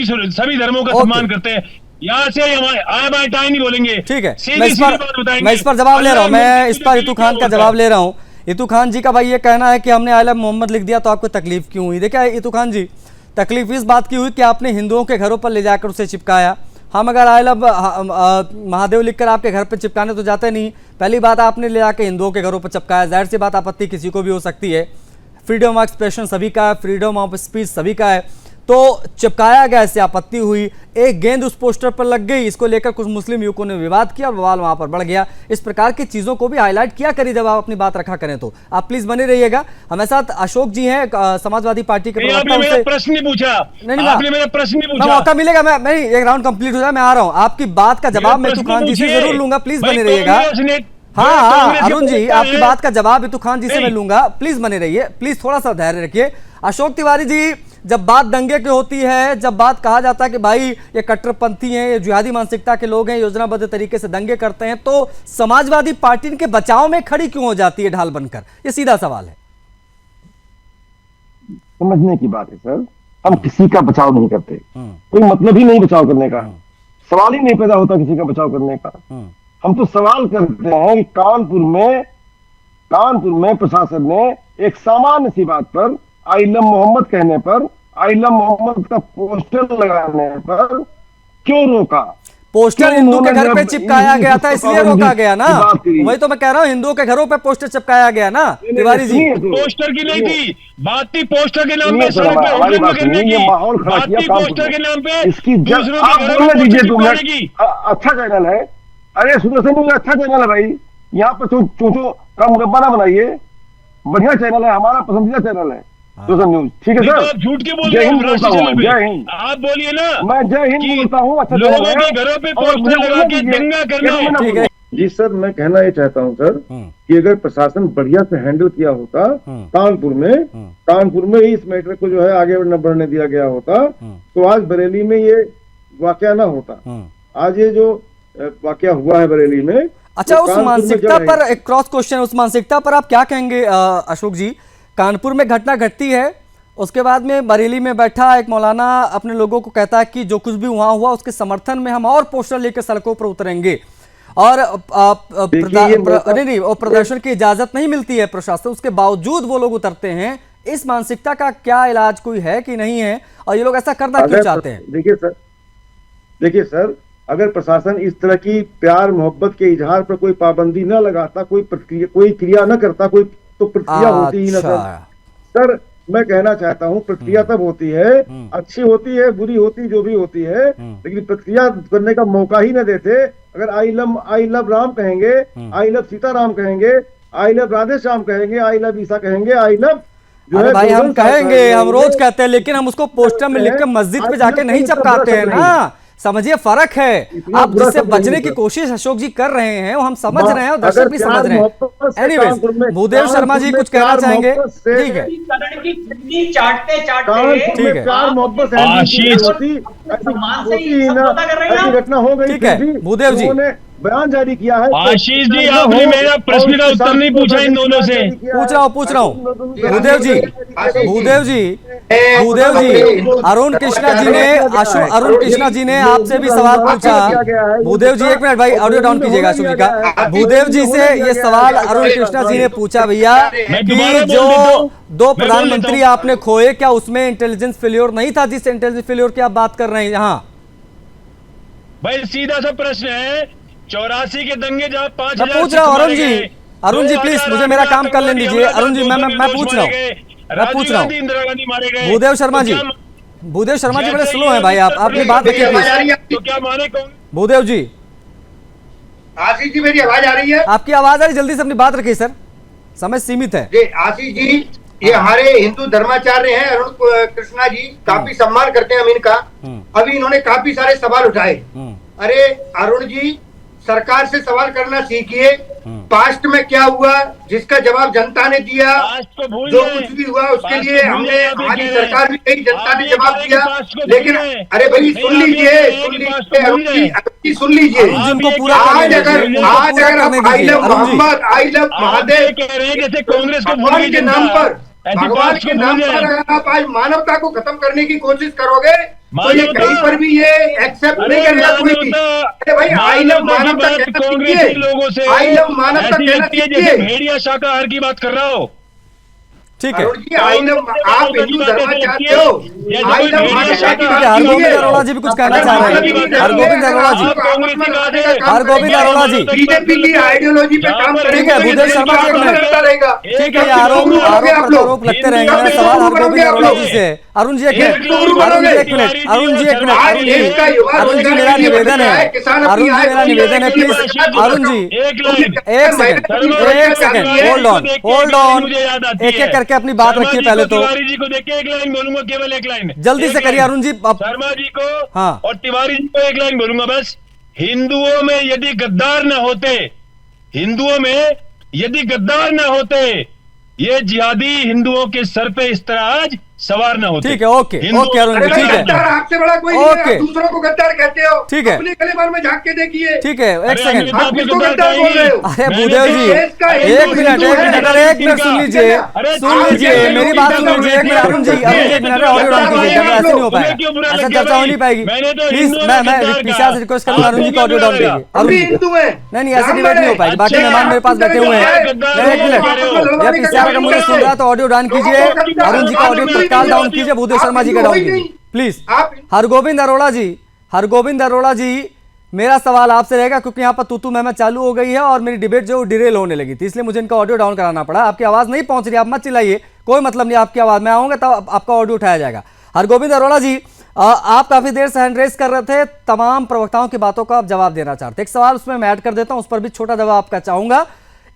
[SPEAKER 5] का सम्मान करते हैं। यहाँ से आए बाएं टाए नहीं बोलेंगे।
[SPEAKER 1] ठीक है, मैं इस पर जवाब ले रहा हूँ, मैं इस पर हितू खान का जवाब ले रहा हूँ। हितू खान जी का भाई ये कहना है कि हमने आई लव मोहम्मद लिख दिया तो आपको तकलीफ क्यों हुई? देखिए हितू खान जी, तकलीफ इस बात की हुई कि आपने हिंदुओं के घरों पर ले जाकर उसे चिपकाया, हम अगर आई लव महादेव लिखकर आपके घर पे चिपकाने तो जाते नहीं। पहली बात, आपने ले आके हिंदुओं के घरों पर चिपकाया, जाहिर सी बात आपत्ति किसी को भी हो सकती है। फ्रीडम ऑफ एक्सप्रेशन सभी का है, फ्रीडम ऑफ स्पीच सभी का है, तो चिपकाया गया, इससे आपत्ति हुई। एक गेंद उस पोस्टर पर लग गई, इसको लेकर कुछ मुस्लिम युवकों ने विवाद किया और बवाल वहां पर बढ़ गया। इस प्रकार की चीजों को भी हाईलाइट किया करिए जब आप अपनी बात रखा करें। तो आप प्लीज बने रहिएगा। हमारे साथ अशोक जी हैं, समाजवादी पार्टी के प्रवक्ता।
[SPEAKER 10] मेरा प्रश्न नहीं पूछा, आपने मेरा प्रश्न नहीं पूछा।
[SPEAKER 1] मौका मिलेगा, मैं एक राउंड कंप्लीट हो जाए, मैं आ रहा हूँ। आपकी बात का जवाब मैं खान जी से जरूर लूंगा, प्लीज बने रहिएगा। हाँ, अरुण जी, आपकी बात का जवाब इतू खान जी से मैं लूंगा, प्लीज बने रहिए, प्लीज थोड़ा सा धैर्य रखिए। अशोक तिवारी जी, जब बात दंगे की होती है, जब बात कहा जाता है कि भाई ये कट्टरपंथी हैं, ये जिहादी मानसिकता के लोग हैं, योजनाबद्ध तरीके से दंगे करते हैं, तो समाजवादी पार्टी इनके बचाव में खड़ी क्यों हो जाती है ढाल बनकर? ये सीधा सवाल है।
[SPEAKER 6] समझने की बात है सर, हम किसी का बचाव नहीं करते, कोई मतलब ही नहीं बचाव करने का, सवाल ही नहीं पैदा होता किसी का बचाव करने का। हम तो सवाल करते हैं कि कानपुर में प्रशासन ने एक सामान्य सी बात पर, आई लव मोहम्मद कहने पर, आई लव मोहम्मद का पोस्टर लगाने पर क्यों रोका?
[SPEAKER 1] पोस्टर हिंदू के घर पे चिपकाया गया था, इसलिए रोका गया ना। वही तो मैं कह रहा हूँ, हिंदुओं के घरों पे पोस्टर चिपकाया गया ना तिवारी जी।
[SPEAKER 10] पोस्टर की नहीं थी बात, थी पोस्टर के नाम पे सड़क पे हुड़दंग करने की बात थी, पोस्टर के नाम पे दूसरों के घरों में चिपकाने की।
[SPEAKER 6] अच्छा चैनल है, अरे सुदर्शन न्यूज़ अच्छा चैनल है भाई, यहाँ पर चोचो का मुरब्बा ना बनाइए, बढ़िया चैनल है, हमारा पसंदीदा चैनल है सुदर्शन न्यूज़। ठीक है सर,
[SPEAKER 10] झूठ के बोल रहे हैं,
[SPEAKER 6] जय हिंद।
[SPEAKER 10] आप बोलिए ना,
[SPEAKER 6] मैं जय हिंद बोलता हूँ। अच्छा,
[SPEAKER 10] लोगों के घरों पे पोस्टर लगा के दंगा करना।
[SPEAKER 6] जी सर, मैं कहना ये चाहता हूँ सर कि अगर प्रशासन बढ़िया से हैंडल किया होता कानपुर में ही इस मैटर को जो है आगे न बढ़ने दिया गया होता, तो आज बरेली में ये वाकया ना होता। आज ये जो वाकया हुआ है बरेली में।
[SPEAKER 1] अच्छा, उस मानसिकता पर एक क्रॉस क्वेश्चन, उस मानसिकता पर आप क्या कहेंगे अशोक जी? कानपुर में घटना घटती है, उसके बाद में बरेली में बैठा एक मौलाना अपने लोगों को कहता है कि जो कुछ भी वहां हुआ उसके समर्थन में हम और पोस्टर लेकर सड़कों पर उतरेंगे, और प्रदर्शन की इजाजत नहीं मिलती है प्रशासन, उसके बावजूद वो लोग उतरते हैं। इस मानसिकता का क्या इलाज कोई है कि नहीं है, और ये लोग ऐसा करना क्यों चाहते हैं?
[SPEAKER 6] देखिए सर, अगर प्रशासन इस तरह की प्यार मोहब्बत के इजहार पर कोई पाबंदी न लगाता, कोई क्रिया न करता, कोई तो प्रतिक्रिया होती ही ना सर। मैं कहना चाहता हूँ, प्रतिक्रिया तब होती है, अच्छी होती है, बुरी होती, जो भी होती है, लेकिन प्रतिक्रिया करने का मौका ही न देते। अगर आई लव राम कहेंगे, आई लव सीताराम कहेंगे, आई लव राधे श्याम कहेंगे, आई लव ईसा कहेंगे, आई लव
[SPEAKER 1] अरे भाई हम कहेंगे, हम रोज कहते हैं, लेकिन हम उसको पोस्टर में लिखकर मस्जिद पे जाके नहीं चिपकाते हैं ना। समझिए, फर्क है। आप जिससे बचने की कोशिश अशोक जी कर रहे हैं वो हम समझ रहे हैं और दर्शक भी समझ रहे हैं। एनीवेज, भूदेव शर्मा जी कुछ कहना चाहेंगे? ठीक है,
[SPEAKER 6] ठीक है, घटना हो गई।
[SPEAKER 1] ठीक है भूदेव जी,
[SPEAKER 6] बयान जारी किया है।
[SPEAKER 10] आशीष जी, आपने मेरा प्रश्न का उत्तर नहीं पूछा इन दोनों से।
[SPEAKER 1] पूछ रहा हूँ भूदेव जी, अरुण कृष्णा जी ने आपसे भी सवाल पूछा। भूदेव जी, एक मिनट भाई, ऑडियो डाउन कीजिएगा अशोक जी का। भूदेव जी से ये सवाल अरुण कृष्णा जी ने पूछा, भैया कि जो 2 प्रधानमंत्री आपने खोए, क्या उसमें इंटेलिजेंस फेल्योर नहीं था? जिस इंटेलिजेंस फेल्योर की आप बात कर रहे हैं यहाँ,
[SPEAKER 10] भाई सीधा सा प्रश्न है। 84 के दंगे जहाँ 5000
[SPEAKER 1] पूछ रहा हूँ अरुण जी प्लीज मुझे मेरा काम कर लेने दीजिए। अरुण जी, मैं पूछ रहा हूँ।
[SPEAKER 10] इंदिरा गांधी मारे गए।
[SPEAKER 1] भूदेव शर्मा जी बड़े स्लो हैं भाई, आप अपनी बात रखिए प्लीज।
[SPEAKER 10] तो क्या माने
[SPEAKER 1] भूदेव जी,
[SPEAKER 8] आशीष जी, मेरी आवाज आ रही है?
[SPEAKER 1] आपकी आवाज आ रही, जल्दी से अपनी बात रखिए सर, समय सीमित है।
[SPEAKER 8] आशीष जी, ये हमारे हिंदू धर्माचार्य हैं अरुण कृष्णा जी, काफी सम्मान करते हैं हम इनका। अभी इन्होंने काफी सारे सवाल उठाए। अरे अरुण जी, सरकार से सवाल करना सीखिए। पास्ट में क्या हुआ, जिसका जवाब जनता ने दिया, जो कुछ भी हुआ उसके लिए हमने, हमारी सरकार भी कही, जनता ने जवाब दिया। लेकिन अरे भाई सुन लीजिए, आज अगर हम I love Mohammad, I love Mahadev
[SPEAKER 10] जैसे कांग्रेस को
[SPEAKER 8] भगवान के नाम पर अगर आप आज मानवता को खत्म करने की कोशिश करोगे, तो ये कहीं पर भी ये एक्सेप्ट नहीं करेगा कोई भी। अरे भाई, आई लव मानवता
[SPEAKER 10] लोगों से,
[SPEAKER 8] आई लव मानवता कहना
[SPEAKER 10] भेड़िया शाकाहार की बात कर रहा हो।
[SPEAKER 1] ठीक है।
[SPEAKER 8] अरुण जी, आप हिंदू धर्म चाहते हो,
[SPEAKER 1] हरगोविंद अरोड़ा जी भी कुछ कहना चाह रहे हैं। हरगोविंद अरोड़ा जी, हरगोविंद अरोड़ा जी,
[SPEAKER 8] बीजेपी की आइडियोलॉजी पे काम करेंगे।
[SPEAKER 1] ठीक है भूदेव शर्मा जी, एक मिनट। ठीक है, आरोप प्रत्यारोप लगते रहेंगे। मेरा सवाल हरगोविंद अरोड़ा जी से। अरुण जी एक मिनट, अरुण जी एक मिनट, अरुण जी एक मिनट, अरुण जी मेरा निवेदन है, अरुण जी मेरा निवेदन है प्लीज। अरुण जी एक सेकंड, होल्ड ऑन, एक एक करके अपनी बात रखिए पहले तो।
[SPEAKER 10] तिवारी जी को देखिए, एक लाइन बोलूंगा, केवल एक लाइन,
[SPEAKER 1] जल्दी से करिए अरुण जी।
[SPEAKER 10] शर्मा जी को
[SPEAKER 1] हाँ।
[SPEAKER 10] और तिवारी जी को एक लाइन बोलूंगा बस। हिंदुओं में यदि गद्दार न होते, हिंदुओं में यदि गद्दार न होते, ये जिहादी हिंदुओं के सर पे इस तरह आज सवार न होते।
[SPEAKER 1] ठीक है, ओके ओके अरुण जी, ठीक है,
[SPEAKER 8] आपसे बड़ा कोई
[SPEAKER 1] ओके।
[SPEAKER 8] नहीं, दूसरों को गद्दार कहते हो,
[SPEAKER 1] ठीक है,
[SPEAKER 8] अपने गले बार में झांक के देखिए।
[SPEAKER 1] ठीक है, एक सेकंड।
[SPEAKER 8] आप किसको गद्दार बोल रहे हो?
[SPEAKER 1] अरे भूदेव जी एक मिनट, एक मिनट सुन लीजिए, मेरी बात सुन लीजिए एक मिनट। अरुण जी एक मिनट, ऑडियो डाउन कीजिए, ऐसे नहीं हो पाएगा, ऐसा चर्चा हो नहीं पाएगी प्लीज। मैं पीछे से रिक्वेस्ट करूंगा अरुण जी को ऑडियो डाउन कीजिए। अरुण जी नहीं, ऐसे डिबेट नहीं हो पाएगी, बाकी मेहमान मेरे पास बैठे हुए हैं। एक मिनट, ये पीछे अगर मुझे सुन रहा है तो ऑडियो डाउन कीजिए, अरुण जी का ऑडियो तत्काल डाउन कीजिए, भूदेव शर्मा जी का डाउन कीजिए प्लीज। हरगोविंद अरोड़ा जी, हरगोविंद अरोड़ा जी, मेरा सवाल आपसे रहेगा क्योंकि यहाँ पर तू मैं चालू हो गई है और मेरी डिबेट जो डिरेल होने लगी थी, इसलिए मुझे इनका ऑडियो डाउन कराना पड़ा। आपकी आवाज नहीं पहुंच रही, आप मत चिल्लाइए, कोई मतलब नहीं आपकी आवाज, मैं आऊंगा तब आपका ऑडियो उठाया जाएगा। हरगोविंद अरोड़ा जी, आप काफी देर से हैंड रेस कर रहे थे, तमाम प्रवक्ताओं की बातों का आप जवाब देना चाहते। एक सवाल उसमें मैं ऐड कर देता हूं, उस पर भी छोटा जवाब आपका चाहूंगा।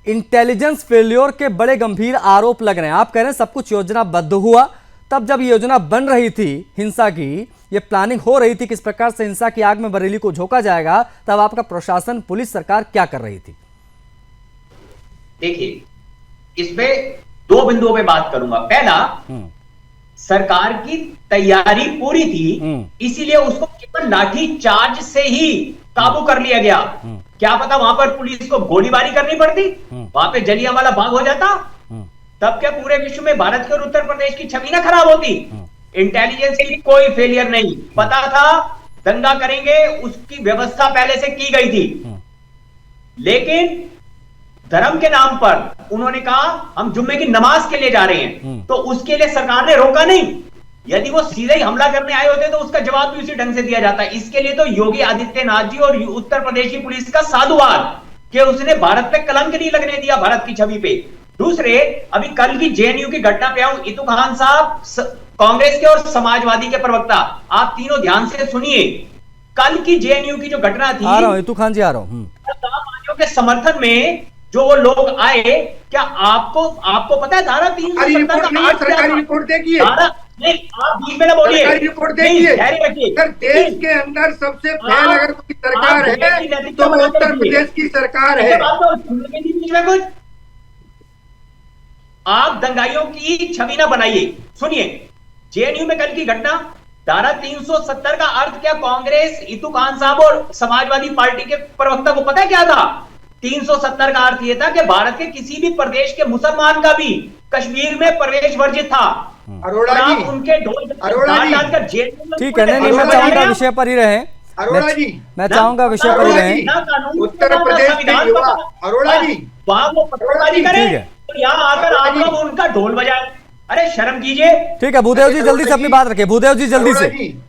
[SPEAKER 1] इंटेलिजेंस फेल्योर के बड़े गंभीर आरोप लग रहे हैं, आप कह रहे हैं सब कुछ योजनाबद्ध हुआ, तब जब योजना बन रही थी हिंसा की, ये प्लानिंग हो रही थी किस प्रकार से हिंसा की आग में बरेली को झोंका जाएगा, तब आपका प्रशासन, पुलिस, सरकार क्या कर रही थी?
[SPEAKER 7] देखिए, इसमें दो बिंदुओं पे बात करूंगा। पहला, सरकार की तैयारी पूरी थी, इसीलिए उसको केवल लाठी चार्ज से ही काबू कर लिया गया। क्या पता वहां पर पुलिस को गोलीबारी करनी पड़ती, वहां पे जलियांवाला बाग हो जाता, तब क्या पूरे विश्व में भारत के और उत्तर प्रदेश की छवि ना खराब होती? इंटेलिजेंस की कोई फेलियर नहीं, पता था दंगा करेंगे, उसकी व्यवस्था पहले से की गई थी। लेकिन धर्म के नाम पर उन्होंने कहा हम जुम्मे की नमाज के लिए जा रहे हैं, तो उसके लिए सरकार ने रोका नहीं। यदि वो सीधे ही हमला करने आए होते तो उसका जवाब भी उसी ढंग से दिया जाता। इसके लिए तो योगी आदित्यनाथ जी और उत्तर प्रदेश की पुलिस का साधुवाद कि उसने भारत पे कलंक नहीं लगने दिया, भारत की छवि पे। दूसरे, अभी कल की जेएनयू की घटना पे आऊं, इतू खान साहब कांग्रेस के और समाजवादी के प्रवक्ता, आप तीनों ध्यान से सुनिए। कल की जेएनयू की जो घटना थी,
[SPEAKER 1] आ रहा हूं, इतू खान जी आ रहा हूं,
[SPEAKER 7] के समर्थन में जो वो लोग आए, क्या आपको पता है धारा 370 का
[SPEAKER 8] सरकारी रिपोर्ट देखिए,
[SPEAKER 7] आप बीच में ना बोलिए,
[SPEAKER 8] सरकारी रिपोर्ट देखिए। सर, देश के अंदर सबसे फेल अगर कोई सरकार है तो वो उत्तर प्रदेश की सरकार है।
[SPEAKER 7] आप दंगाइयों की छवि ना बनाइए। सुनिए, जेएनयू में कल की घटना, धारा 370 का अर्थ क्या कांग्रेस, इतू खान साहब और समाजवादी पार्टी के प्रवक्ता को पता है क्या था? 370 का अर्थ यह था कि भारत के किसी भी प्रदेश के मुसलमान का भी कश्मीर में प्रवेश वर्जित था।
[SPEAKER 8] अरोड़ा जी,
[SPEAKER 7] उनके ढोल डालकर जेल में,
[SPEAKER 1] ठीक है, नहीं मैं चाहूंगा विषय पर ही रहे,
[SPEAKER 8] अरोड़ा जी,
[SPEAKER 1] मैं चाहूंगा विषय पर ही रहे।
[SPEAKER 8] उत्तर प्रदेश के युवा, अरोड़ा जी,
[SPEAKER 7] वहां वो पत्रकारी करे तो यहाँ आकर आप लोग उनका ढोल बजाए, अरे शर्म कीजिए।
[SPEAKER 1] ठीक है भूदेव जी, जल्दी से अपनी बात रखिए। भूदेव जी जल्दी से,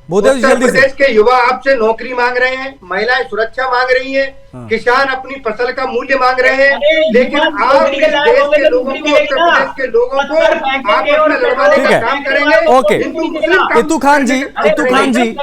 [SPEAKER 1] भूदेव जी जल्दी से।
[SPEAKER 8] प्रदेश के युवा आपसे नौकरी मांग रहे हैं, महिलाएं सुरक्षा मांग रही हैं, किसान अपनी फसल का मूल्य मांग रहे हैं, लेकिन आप इस देश के लोगों को, उत्तर प्रदेश के लोगों को आपस में लड़वाने का काम करेंगे।
[SPEAKER 1] ओके, इतू खान जी, इतू खान जी,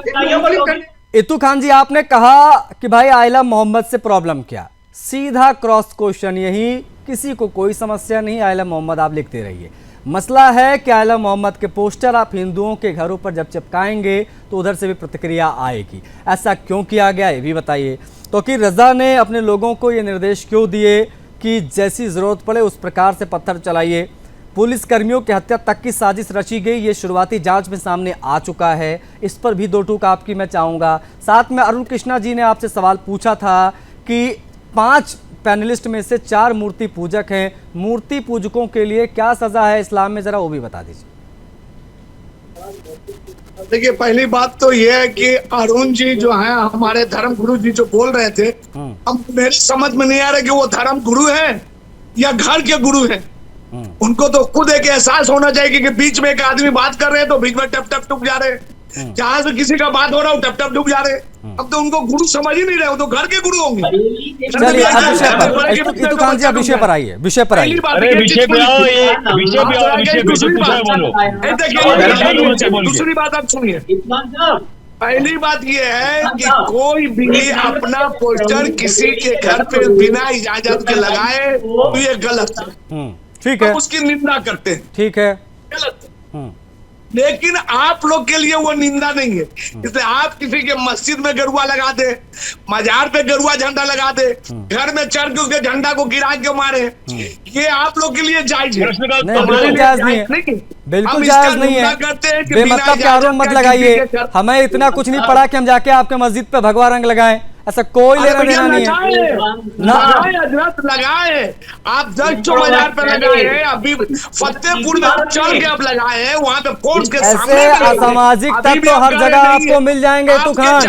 [SPEAKER 1] इतू खान जी, आपने कहा कि भाई आयला मोहम्मद से प्रॉब्लम क्या? सीधा क्रॉस क्वेश्चन यही, किसी को कोई समस्या नहीं, आयला मोहम्मद आप लिखते रहिए। मसला है कि आयला मोहम्मद के पोस्टर आप हिंदुओं के घरों पर जब चिपकाएंगे तो उधर से भी प्रतिक्रिया आएगी। ऐसा क्यों किया गया ये भी बताइए। तो कि रजा ने अपने लोगों को ये निर्देश क्यों दिए कि जैसी ज़रूरत पड़े उस प्रकार से पत्थर चलाइए? पुलिस कर्मियों की हत्या तक की साजिश रची गई, ये शुरुआती जांच में सामने आ चुका है, इस पर भी दो टूक आपकी मैं चाहूँगा। साथ में अरुण कृष्णा जी ने आपसे सवाल पूछा था कि 5 पैनलिस्ट में से 4 मूर्ति पूजक हैं, मूर्ति पूजकों के लिए क्या सजा है इस्लाम में, जरा वो भी बता दीजिए।
[SPEAKER 9] देखिए, पहली बात तो यह है कि अरुण जी जो है हमारे धर्म गुरु जी जो बोल रहे थे, अब मेरी समझ में नहीं आ रहा कि वो धर्म गुरु है या घर के गुरु है। उनको तो खुद एक एहसास होना चाहिए कि बीच में एक आदमी बात कर रहे हैं तो बीच में टप टप टुक जा रहे हैं, जहां से किसी का बात हो रहा हो टप टप टुक जा रहे हैं। अब तो उनको गुरु समझ ही नहीं रहे, वो तो घर के गुरु होंगे।
[SPEAKER 1] चलिए अब विषय पर, इतुखान जी आप विषय पर आइए, विषय पर आइए।
[SPEAKER 10] अरे विषय पे आओ, ये विषय पे आओ, विषय पे जो पूछा है बोलो।
[SPEAKER 9] दूसरी बात आप सुनिए। पहली बात यह है कि कोई भी अपना पोस्टर किसी के घर पे बिना इजाजत के लगाए तो ये गलत है।
[SPEAKER 1] ठीक है,
[SPEAKER 9] उसकी निंदा करते हैं,
[SPEAKER 1] ठीक है,
[SPEAKER 9] गलत है। लेकिन आप लोग के लिए वो निंदा नहीं है। इसलिए आप किसी के मस्जिद में गरुआ लगा दे, मजार पे गरुआ झंडा लगा दे, घर में चढ़ के उसके झंडा को गिरा के मारे, ये आप लोग के लिए जायज है।
[SPEAKER 1] बिल्कुल जायज नहीं है, बिल्कुल जायज नहीं है। बेमतलब के आरोप मत लगाइए। हमें इतना कुछ नहीं पड़ा कि हम जाके आपके मस्जिद पे भगवा रंग लगाएं, ऐसा कोई लेना देना नहीं है।
[SPEAKER 9] हजरत लगाए, आप 10 बाजार पे लगाए हैं, अभी फतेहपुर में चढ़ के आप लगाए हैं, वहां पे कोर्ट के सामने।
[SPEAKER 1] ऐसे असामाजिक तत्व तो हर जगह आपको मिल जाएंगे तुखान,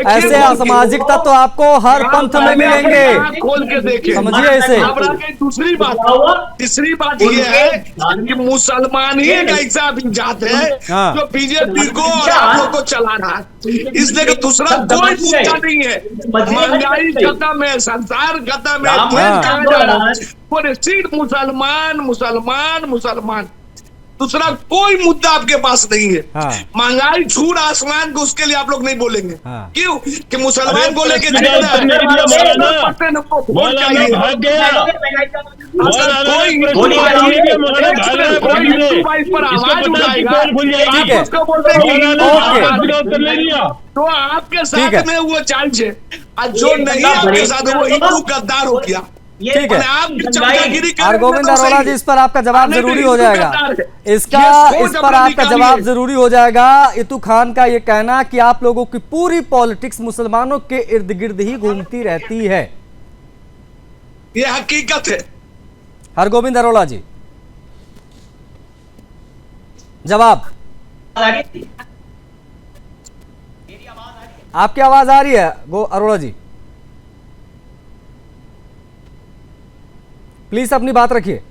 [SPEAKER 1] ऐसे असामाजिक तत्व तो आपको हर पंथ में मिलेंगे,
[SPEAKER 9] खोल के देखे,
[SPEAKER 1] समझिए इसे।
[SPEAKER 9] दूसरी बात, तीसरी बात ये है कि मुसलमान ही एक ऐसा भी जात है जो बीजेपी को और आप लोग को चला रहा है, इसलिए दूसरा कोई मुद्दा नहीं है। महंगाई खत्म है, संसार खत्म है, पूरे सिर्फ मुसलमान मुसलमान मुसलमान, दूसरा कोई मुद्दा आपके पास नहीं है। महंगाई छूट आसमान को, उसके लिए आप लोग नहीं बोलेंगे। क्यों कि मुसलमान बोले कि तो आपके साथ में वो चांस है, और जो नहीं आपके साथ वो हिंदू गद्दार हो गया।
[SPEAKER 1] ठीक है, और गोविंद अरोड़ा जी इस पर आपका जवाब जरूरी हो जाएगा, इस पर आपका जवाब जरूरी हो जाएगा। इतुखान का ये कहना कि आप लोगों की पूरी पॉलिटिक्स मुसलमानों के इर्द गिर्द ही घूमती रहती है,
[SPEAKER 9] ये हकीकत है।
[SPEAKER 1] हरगोविंद अरोड़ा जी जवाब। आपकी आवाज आ रही है अरोड़ा जी? प्लीज अपनी बात रखिए।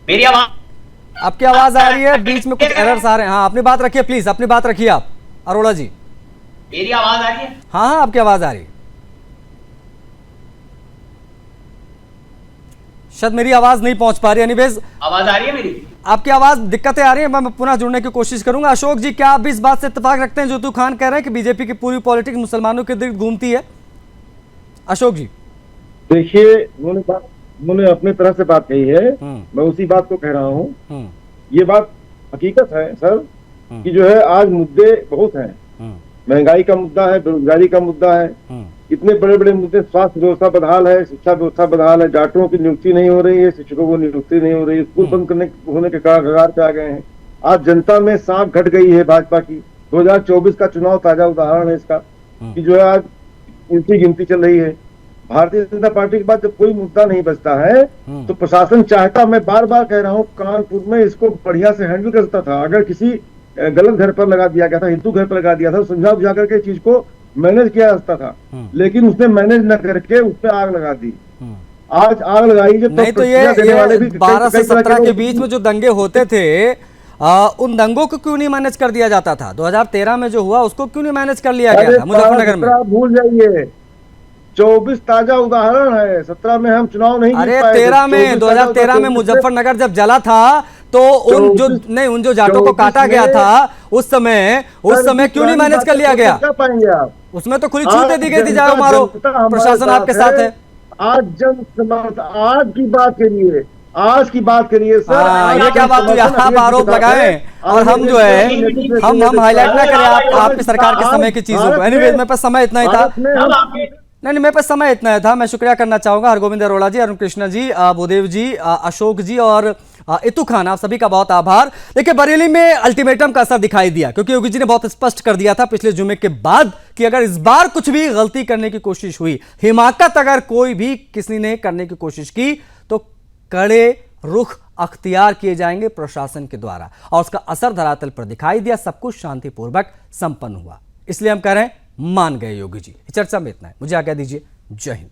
[SPEAKER 7] मेरी आवाज,
[SPEAKER 1] आपकी आवाज आ रही है, बीच में कुछ एरर्स आ रहे हैं। हाँ अपनी बात रखिए, प्लीज अपनी बात रखिए आप अरोड़ा जी।
[SPEAKER 7] मेरी आवाज आ रही है?
[SPEAKER 1] हाँ हाँ आपकी आवाज आ रही है। शायद मेरी आवाज नहीं पहुंच पा रही। एनीवेज
[SPEAKER 7] आवाज आ रही है मेरी?
[SPEAKER 1] आपकी आवाज, दिक्कतें आ रही है, मैं पुनः जुड़ने की कोशिश करूंगा। अशोक जी क्या आप भी इस बात से इत्तेफाक रखते हैं जो इतुखान कह रहे हैं कि बीजेपी की पूरी पॉलिटिक्स मुसलमानों के इर्द घूमती है? अशोक जी
[SPEAKER 6] देखिए, उन्होंने अपने तरह से बात कही है, मैं उसी बात को कह रहा हूँ। ये बात हकीकत है सर कि जो है आज मुद्दे बहुत हैं, महंगाई का मुद्दा है, बेरोजगारी का मुद्दा है, इतने बड़े बड़े मुद्दे, स्वास्थ्य व्यवस्था बदहाल है, शिक्षा व्यवस्था बदहाल है, डॉक्टरों की नियुक्ति नहीं हो रही है, शिक्षकों को नियुक्ति नहीं हो रही है, स्कूल बंद करने होने के कगार पे आ गए हैं। आज जनता में सांख घट गई है भाजपा की। 2024 का चुनाव ताजा उदाहरण है इसका कि जो है आज उनकी गिनती चल रही है। भारतीय जनता पार्टी के बाद जब कोई मुद्दा नहीं बचता है तो प्रशासन चाहता, मैं बार बार कह रहा हूँ, कानपुर में इसको बढ़िया से हैंडल करता था। अगर किसी गलत घर पर लगा दिया गया था, हिंदू घर पर लगा दिया था, तो समझा बुझा करके चीज को मैनेज किया जा सकता था, लेकिन उसने मैनेज न करके उस पर आग लगा दी। आज आग लगाई जब
[SPEAKER 1] नहीं तो ये 12 से 17 के बीच में जो दंगे होते थे, उन दंगों को क्यों नहीं मैनेज कर दिया जाता था? 2013 में जो हुआ उसको क्यों नहीं मैनेज कर लिया गया था मुजफ्फरनगर में?
[SPEAKER 6] भूल जाइए, 24 ताजा उदाहरण है, 17 में हम चुनाव नहीं।
[SPEAKER 1] अरे 13 में, 2013 में मुजफ्फरनगर जब जला था तो उन जो जाटों को काटा गया था उस समय क्यों नहीं मैनेज कर लिया गया? उसमें तो खुली छूट दे दी गई थी, जाओ मारो, प्रशासन आपके साथ है।
[SPEAKER 6] आज जन समर्थ, आज की बात करिए सर।
[SPEAKER 1] ये क्या बात हुई? आप आरोप लगाएं और हम जो है हम हाईलाइट ना करें आपकी सरकार के समय की चीजों को। एनीवेज मेरे पास समय इतना ही था, नहीं मेरे पास समय इतना था। मैं शुक्रिया करना चाहूंगा हरगोविंद अरोड़ा जी, अरुण कृष्णा जी, भूदेव जी, अशोक जी और इतुखान, आप सभी का बहुत आभार। देखिए बरेली में अल्टीमेटम का असर दिखाई दिया क्योंकि योगी जी ने बहुत स्पष्ट कर दिया था पिछले जुमे के बाद कि अगर इस बार कुछ भी गलती करने की कोशिश हुई, हिमाकत अगर कोई भी किसी ने करने की कोशिश की तो कड़े रुख अख्तियार किए जाएंगे प्रशासन के द्वारा, और उसका असर धरातल पर दिखाई दिया। सब कुछ शांतिपूर्वक संपन्न हुआ, इसलिए हम कह रहे हैं मान गए योगी जी। चर्चा में इतना है, मुझे आज्ञा दीजिए। जय हिंद।